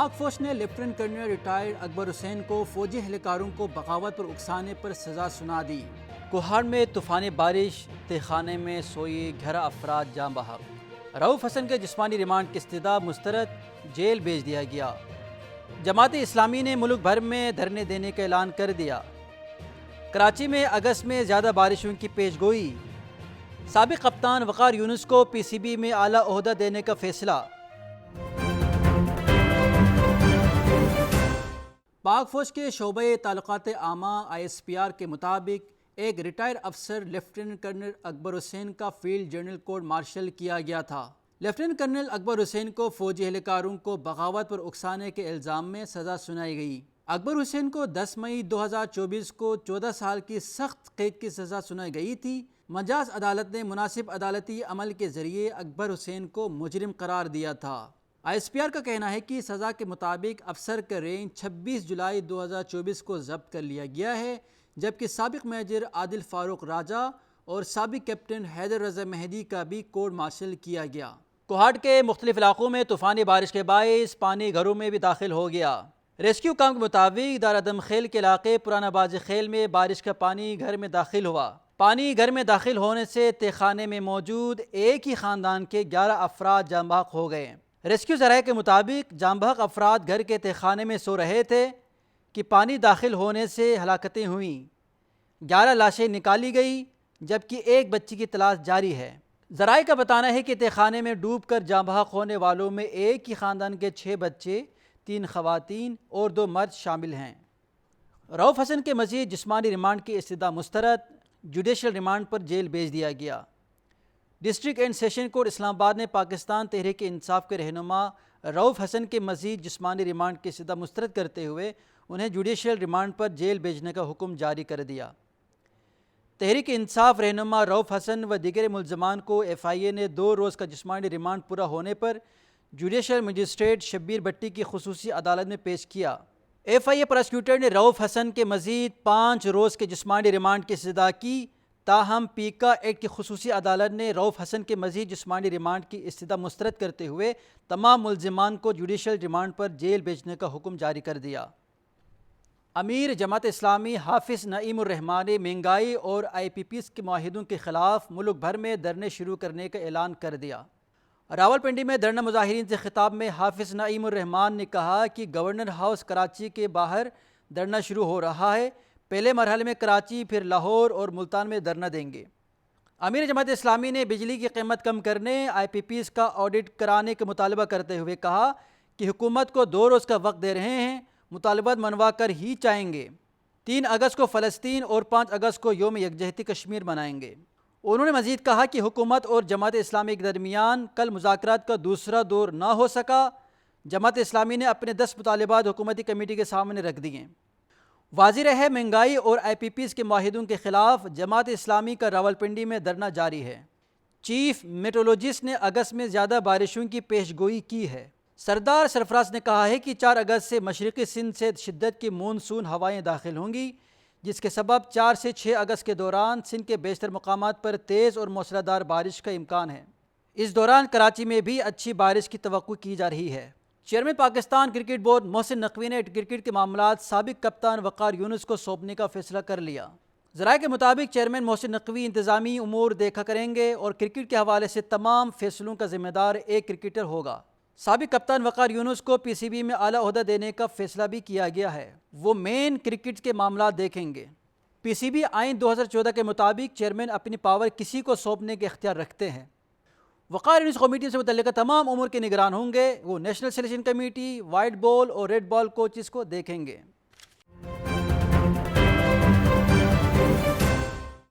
پاک فوج نے لیفٹیننٹ کرنل ریٹائرڈ اکبر حسین کو فوجی اہلکاروں کو بغاوت پر اکسانے پر سزا سنا دی۔ کوہاڑ میں طوفانی بارش، تہ خانے میں سوئی 11 افراد جاں بحق۔ رؤف حسن کے جسمانی ریمانڈ کی استدعا مسترد، جیل بھیج دیا گیا۔ جماعت اسلامی نے ملک بھر میں دھرنے دینے کا اعلان کر دیا۔ کراچی میں اگست میں زیادہ بارشوں کی پیش گوئی۔ سابق کپتان وقار یونس کو پی سی بی میں اعلیٰ عہدہ دینے کا فیصلہ۔ پاک فوج کے شعبۂ تعلقات عامہ ISPR کے مطابق ایک ریٹائر افسر لیفٹیننٹ کرنل اکبر حسین کا فیلڈ جنرل کورٹ مارشل کیا گیا تھا۔ لیفٹیننٹ کرنل اکبر حسین کو فوجی اہلکاروں کو بغاوت پر اکسانے کے الزام میں سزا سنائی گئی۔ اکبر حسین کو 10 مئی 2024 کو 14 سال کی سخت قید کی سزا سنائی گئی تھی۔ مجاز عدالت نے مناسب عدالتی عمل کے ذریعے اکبر حسین کو مجرم قرار دیا تھا۔ ISPR کا کہنا ہے کہ سزا کے مطابق افسر کا رینج 26 جولائی 2024 کو ضبط کر لیا گیا ہے، جبکہ سابق میجر عادل فاروق راجہ اور سابق کیپٹن حیدر رضا مہدی کا بھی کورٹ مارشل کیا گیا۔ کوہاڑ کے مختلف علاقوں میں طوفانی بارش کے باعث پانی گھروں میں بھی داخل ہو گیا۔ ریسکیو کام کے مطابق دارادم خیل کے علاقے پرانا بازی خیل میں بارش کا پانی گھر میں داخل ہوا۔ پانی گھر میں داخل ہونے سے تہ خانے میں موجود ایک ہی خاندان کے 11 افراد جاں بحق ہو گئے۔ ریسکیو ذرائع کے مطابق جاں بحق افراد گھر کے تہ خانے میں سو رہے تھے کہ پانی داخل ہونے سے ہلاکتیں ہوئیں۔ 11 لاشیں نکالی گئی جبکہ ایک بچی کی تلاش جاری ہے۔ ذرائع کا بتانا ہے کہ تہ خانے میں ڈوب کر جاں بحق ہونے والوں میں ایک ہی خاندان کے 6 بچے، 3 خواتین اور 2 مرد شامل ہیں۔ رؤف حسن کے مزید جسمانی ریمانڈ کی استدعا مسترد، جوڈیشل ریمانڈ پر جیل بھیج دیا گیا۔ ڈسٹرکٹ اینڈ سیشن کورٹ اسلام آباد نے پاکستان تحریک انصاف کے رہنما رؤف حسن کے مزید جسمانی ریمانڈ کی استدعا مسترد کرتے ہوئے انہیں جوڈیشل ریمانڈ پر جیل بھیجنے کا حکم جاری کر دیا۔ تحریک انصاف رہنما رؤف حسن و دیگر ملزمان کو FIA نے 2 روز کا جسمانی ریمانڈ پورا ہونے پر جوڈیشل مجسٹریٹ شبیر بٹی کی خصوصی عدالت میں پیش کیا۔ FIA پراسیکیوٹر نے رؤف حسن کے مزید 5 روز کے جسمانی ریمانڈ کی استدعا کی، تاہم پیکا ایکٹ کی خصوصی عدالت نے رؤف حسن کے مزید جسمانی ریمانڈ کی استدعا مسترد کرتے ہوئے تمام ملزمان کو جوڈیشل ریمانڈ پر جیل بھیجنے کا حکم جاری کر دیا۔ امیر جماعت اسلامی حافظ نعیم الرحمن نے مہنگائی اور IPPs کے معاہدوں کے خلاف ملک بھر میں دھرنے شروع کرنے کا اعلان کر دیا۔ راولپنڈی میں دھرنا مظاہرین سے خطاب میں حافظ نعیم الرحمن نے کہا کہ گورنر ہاؤس کراچی کے باہر دھرنا شروع ہو رہا ہے، پہلے مرحلے میں کراچی، پھر لاہور اور ملتان میں دھرنا دیں گے۔ امیر جماعت اسلامی نے بجلی کی قیمت کم کرنے، IPPs کا آڈٹ کرانے کا مطالبہ کرتے ہوئے کہا کہ حکومت کو 2 روز کا وقت دے رہے ہیں، مطالبات منوا کر ہی چاہیں گے۔ 3 اگست کو فلسطین اور 5 اگست کو یوم یکجہتی کشمیر منائیں گے۔ انہوں نے مزید کہا کہ حکومت اور جماعت اسلامی کے درمیان کل مذاکرات کا دوسرا دور نہ ہو سکا۔ جماعت اسلامی نے اپنے 10 مطالبات حکومتی کمیٹی کے سامنے رکھ دیے۔ واضح رہے مہنگائی اور IPPs کے معاہدوں کے خلاف جماعت اسلامی کا راولپنڈی میں دھرنا جاری ہے۔ چیف میٹرولوجسٹ نے اگست میں زیادہ بارشوں کی پیش گوئی کی ہے۔ سردار سرفراز نے کہا ہے کہ 4 اگست سے مشرقی سندھ سے شدت کی مونسون ہوائیں داخل ہوں گی، جس کے سبب 4 سے 6 اگست کے دوران سندھ کے بیشتر مقامات پر تیز اور موسلادھار بارش کا امکان ہے۔ اس دوران کراچی میں بھی اچھی بارش کی توقع کی جا رہی ہے۔ Chairman Pakistan cricket board Mohsin Naqvi نے کرکٹ کے معاملات سابق کپتان وقار یونس کو سونپنے کا فیصلہ کر لیا۔ ذرائع کے مطابق چیئرمین محسن نقوی انتظامی امور دیکھا کریں گے اور کرکٹ کے حوالے سے تمام فیصلوں کا ذمہ دار ایک کرکٹر ہوگا۔ سابق کپتان وقار یونس کو PCB میں اعلیٰ عہدہ دینے کا فیصلہ بھی کیا گیا ہے، وہ مین کرکٹ کے معاملات دیکھیں گے۔ PCB آئین 2014 کے مطابق چیئرمین اپنی پاور کسی کو سونپنے کے اختیار رکھتے ہیں۔ وقار یونس کمیٹی سے متعلقہ تمام امور کے نگران ہوں گے، وہ national selection committee, white ball اور ریڈ بال کوچز کو دیکھیں گے۔